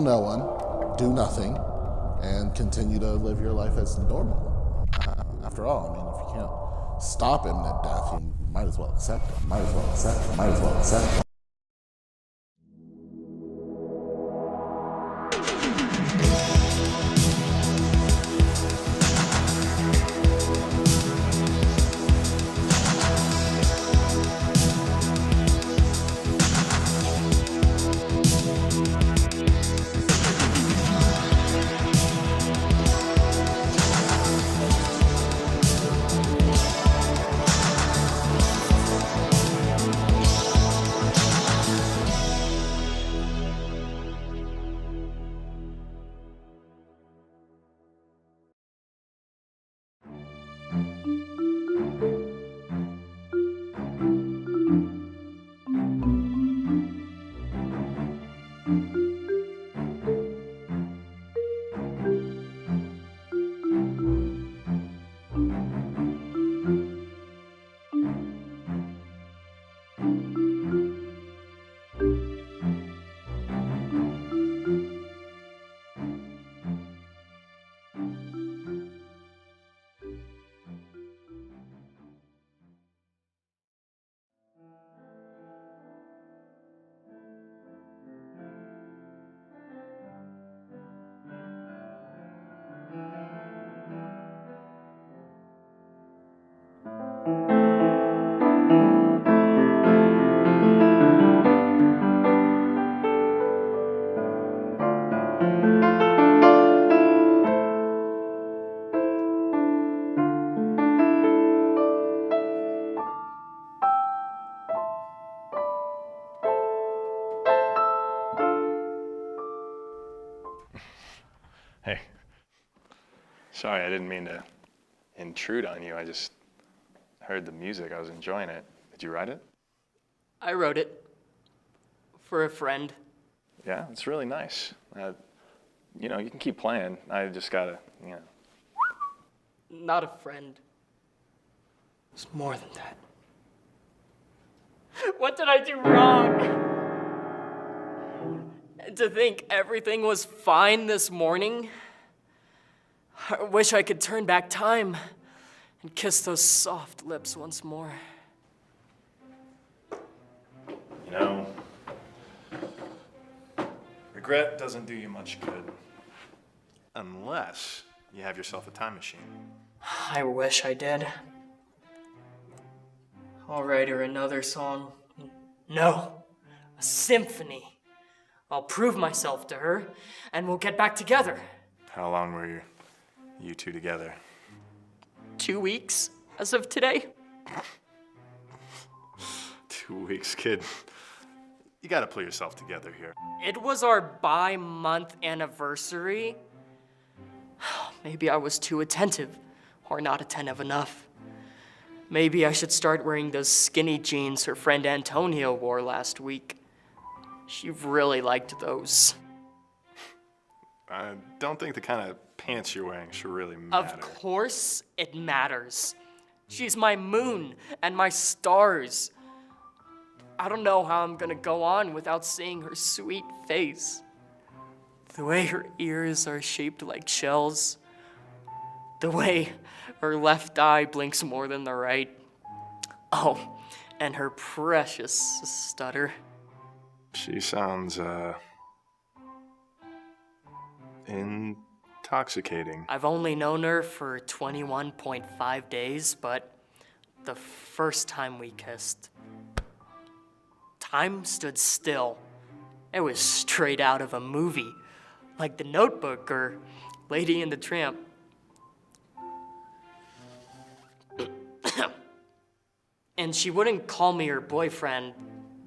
tell no one, do nothing, and continue to live your life as normal. After all, I mean, if you can't stop imminent death, you might as well accept it. Might as well accept it. Might as well accept it. Hey, sorry, I didn't mean to intrude on you. I just heard the music. I was enjoying it. Did you write it? I wrote it for a friend. Yeah, it's really nice. You know, you can keep playing. I just gotta, you know. Not a friend. It's more than that. What did I do wrong? To think everything was fine this morning. I wish I could turn back time and kiss those soft lips once more. You know, regret doesn't do you much good. Unless you have yourself a time machine. I wish I did. I'll write her another song. No, a symphony. I'll prove myself to her, and we'll get back together. How long were you two together? 2 weeks, as of today. 2 weeks, kid. You gotta pull yourself together here. It was our bi-month anniversary. Maybe I was too attentive, or not attentive enough. Maybe I should start wearing those skinny jeans her friend Antonio wore last week. She really liked those. I don't think the kind of pants you're wearing should really matter. Of course it matters. She's my moon and my stars. I don't know how I'm gonna go on without seeing her sweet face. The way her ears are shaped like shells. The way her left eye blinks more than the right. Oh, and her precious stutter. She sounds, intoxicating. I've only known her for 21.5 days, but the first time we kissed, time stood still. It was straight out of a movie, like The Notebook or Lady and the Tramp. And she wouldn't call me her boyfriend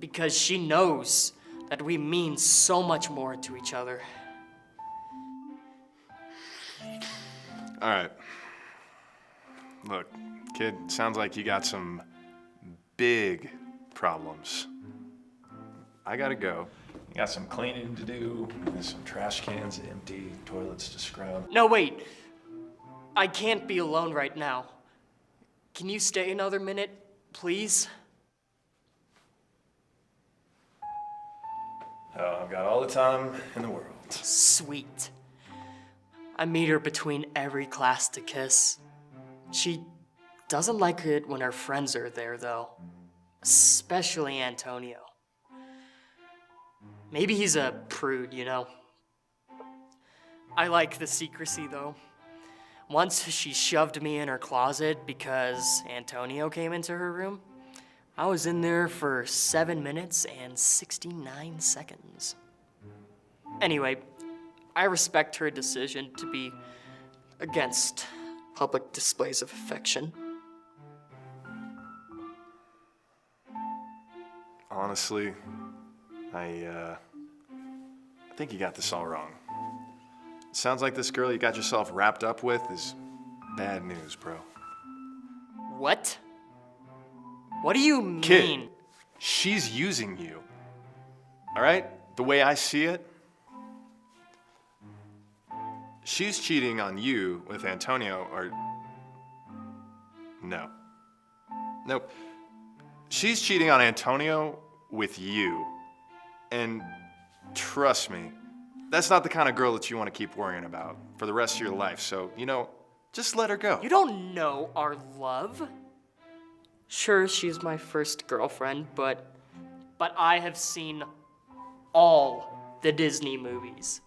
because she knows that we mean so much more to each other. All right. Look, kid, sounds like you got some big problems. I gotta go. You got some cleaning to do, and some trash cans to empty, toilets to scrub. No, wait. I can't be alone right now. Can you stay another minute, please? Oh, I've got all the time in the world. Sweet. I meet her between every class to kiss. She doesn't like it when her friends are there, though. Especially Antonio. Maybe he's a prude, you know? I like the secrecy, though. Once she shoved me in her closet because Antonio came into her room. I was in there for 7 minutes and 69 seconds. Anyway, I respect her decision to be against public displays of affection. Honestly, I think you got this all wrong. Sounds like this girl you got yourself wrapped up with is bad news, bro. What? What do you mean? Kid, she's using you. All right? The way I see it, she's cheating on you with Antonio, or no. Nope. She's cheating on Antonio with you. And trust me, that's not the kind of girl that you want to keep worrying about for the rest of your life. So, just let her go. You don't know our love. Sure, she's my first girlfriend, but I have seen all the Disney movies.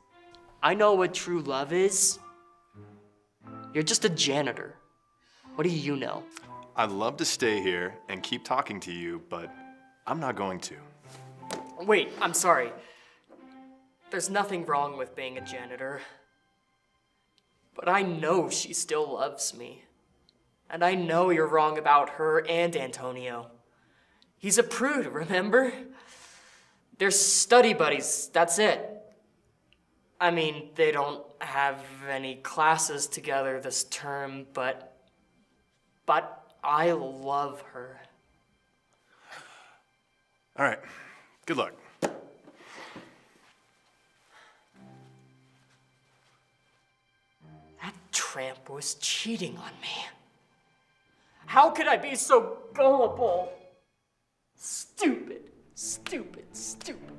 I know what true love is. You're just a janitor. What do you know? I'd love to stay here and keep talking to you, but I'm not going to. Wait, I'm sorry. There's nothing wrong with being a janitor. But I know she still loves me. And I know you're wrong about her and Antonio. He's a prude, remember? They're study buddies, that's it. I mean, they don't have any classes together this term, but I love her. All right, good luck. That tramp was cheating on me. How could I be so gullible? Stupid, stupid, stupid.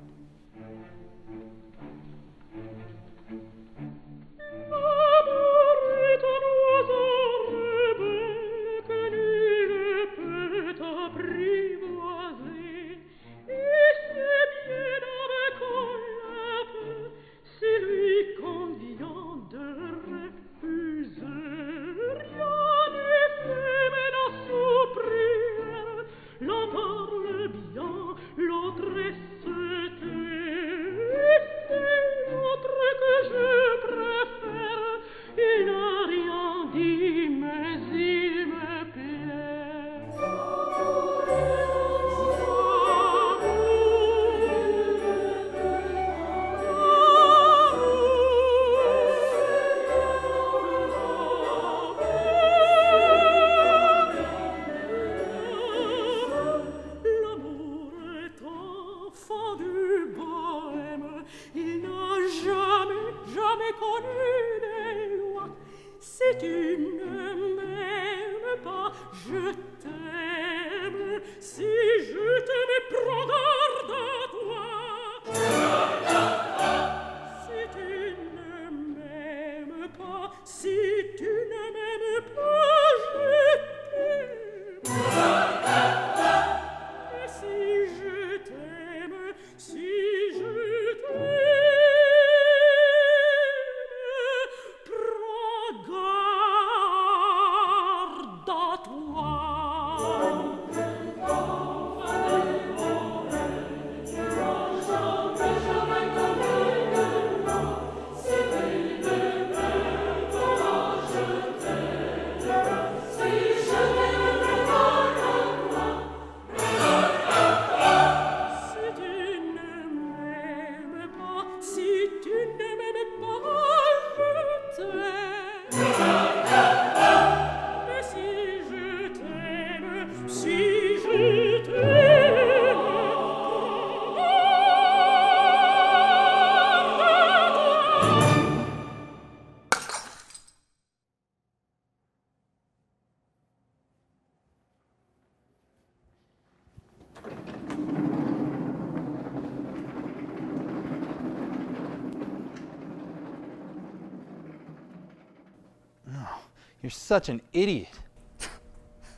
You're such an idiot.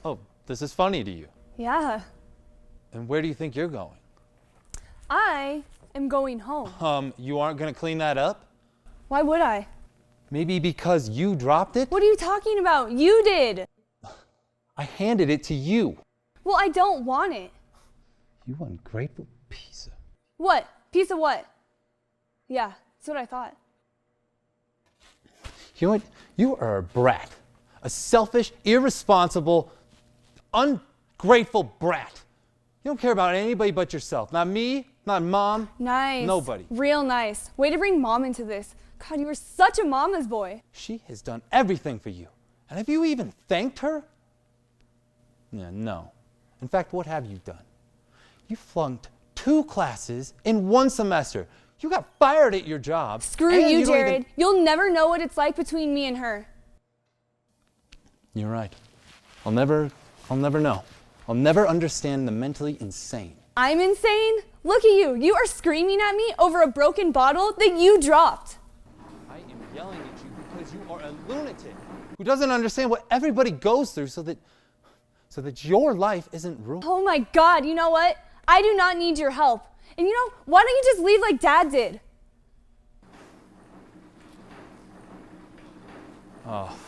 Oh, this is funny to you. Yeah. And where do you think you're going? I am going home. You aren't gonna clean that up? Why would I? Maybe because you dropped it? What are you talking about? You did. I handed it to you. Well, I don't want it. You ungrateful piece of... What? Piece of what? Yeah, that's what I thought. You know what? You are a brat. A selfish, irresponsible, ungrateful brat. You don't care about anybody but yourself. Not me, not mom. Nice. Nobody. Real nice. Way to bring mom into this. God, you were such a mama's boy. She has done everything for you. And have you even thanked her? Yeah, no. In fact, what have you done? You flunked 2 classes in 1 semester. You got fired at your job. Screw you, Jared. You'll never know what it's like between me and her. You're right. I'll never know. I'll never understand the mentally insane. I'm insane? Look at you. You are screaming at me over a broken bottle that you dropped. I am yelling at you because you are a lunatic who doesn't understand what everybody goes through so that your life isn't ruined. Oh my God, you know what? I do not need your help. And you know, why don't you just leave like Dad did? Oh.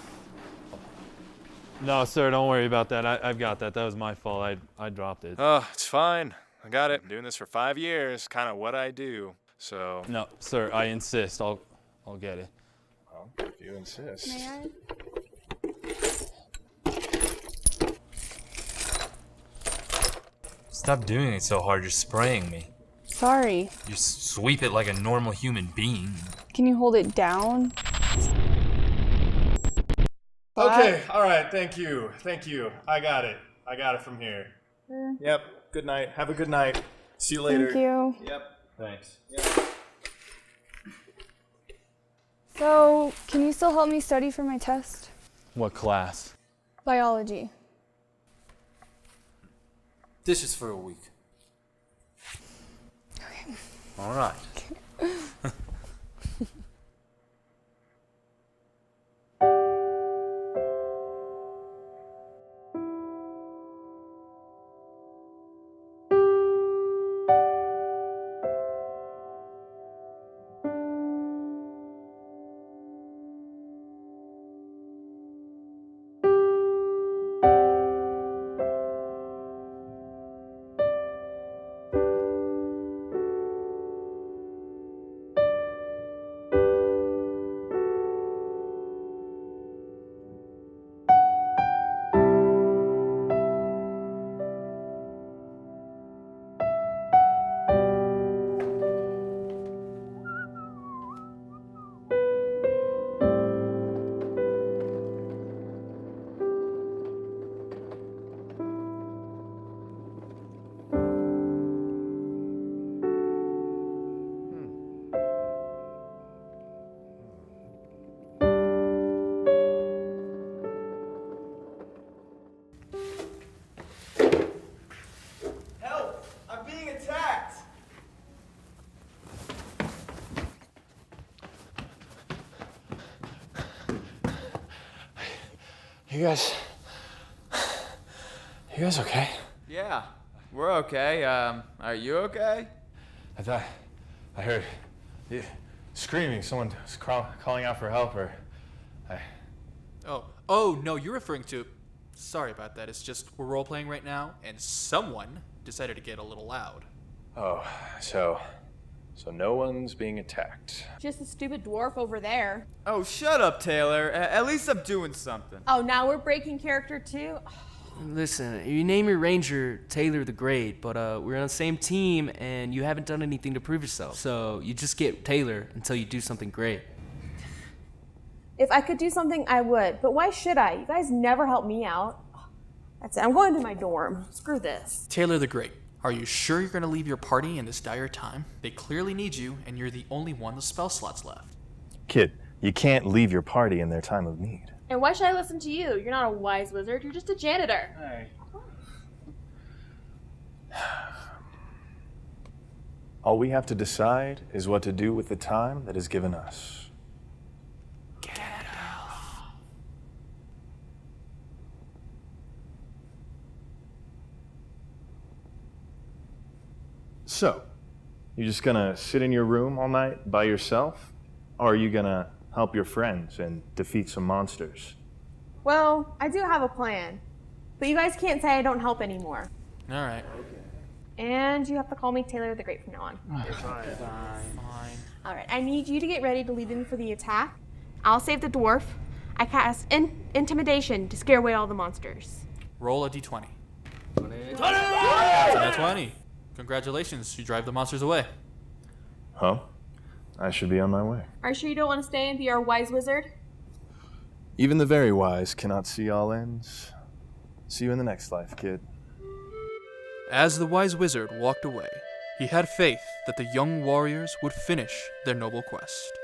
No, sir, don't worry about that. I've got that. That was my fault. I dropped it. Oh, it's fine. I got it. I'm doing this for 5 years, kind of what I do. So. No, sir, I insist. I'll get it. Well, if you insist. May I? Stop doing it so hard, you're spraying me. Sorry. You sweep it like a normal human being. Can you hold it down? Okay, all right, thank you. I got it from here. Yep, good night. Have a good night. See you later. Thank you. Yep, thanks. So, can you still help me study for my test? What class? Biology. This is for a week. Okay. All right. You guys okay? Yeah, we're okay. Are you okay? I heard screaming. Someone was calling out for help, or Oh, no, you're referring to... Sorry about that. It's just we're role-playing right now, and someone decided to get a little loud. Oh, so no one's being attacked. Just a stupid dwarf over there. Oh, shut up, Taylor. At least I'm doing something. Oh, now we're breaking character too? Listen, you name your ranger Taylor the Great, but we're on the same team and you haven't done anything to prove yourself. So you just get Taylor until you do something great. If I could do something, I would. But why should I? You guys never help me out. That's it. I'm going to my dorm. Screw this. Taylor the Great, are you sure you're going to leave your party in this dire time? They clearly need you, and you're the only one with spell slots left. Kid, you can't leave your party in their time of need. And why should I listen to you? You're not a wise wizard. You're just a janitor. Hey. All we have to decide is what to do with the time that is given us. So, you just gonna sit in your room all night by yourself? Or are you gonna help your friends and defeat some monsters? Well, I do have a plan. But you guys can't say I don't help anymore. All right. And you have to call me Taylor the Great from now on. Fine. All right, I need you to get ready to lead in for the attack. I'll save the dwarf. I cast intimidation to scare away all the monsters. Roll a d20. 20. Congratulations, you drive the monsters away. Huh? I should be on my way. Are you sure you don't want to stay and be our wise wizard? Even the very wise cannot see all ends. See you in the next life, kid. As the wise wizard walked away, he had faith that the young warriors would finish their noble quest.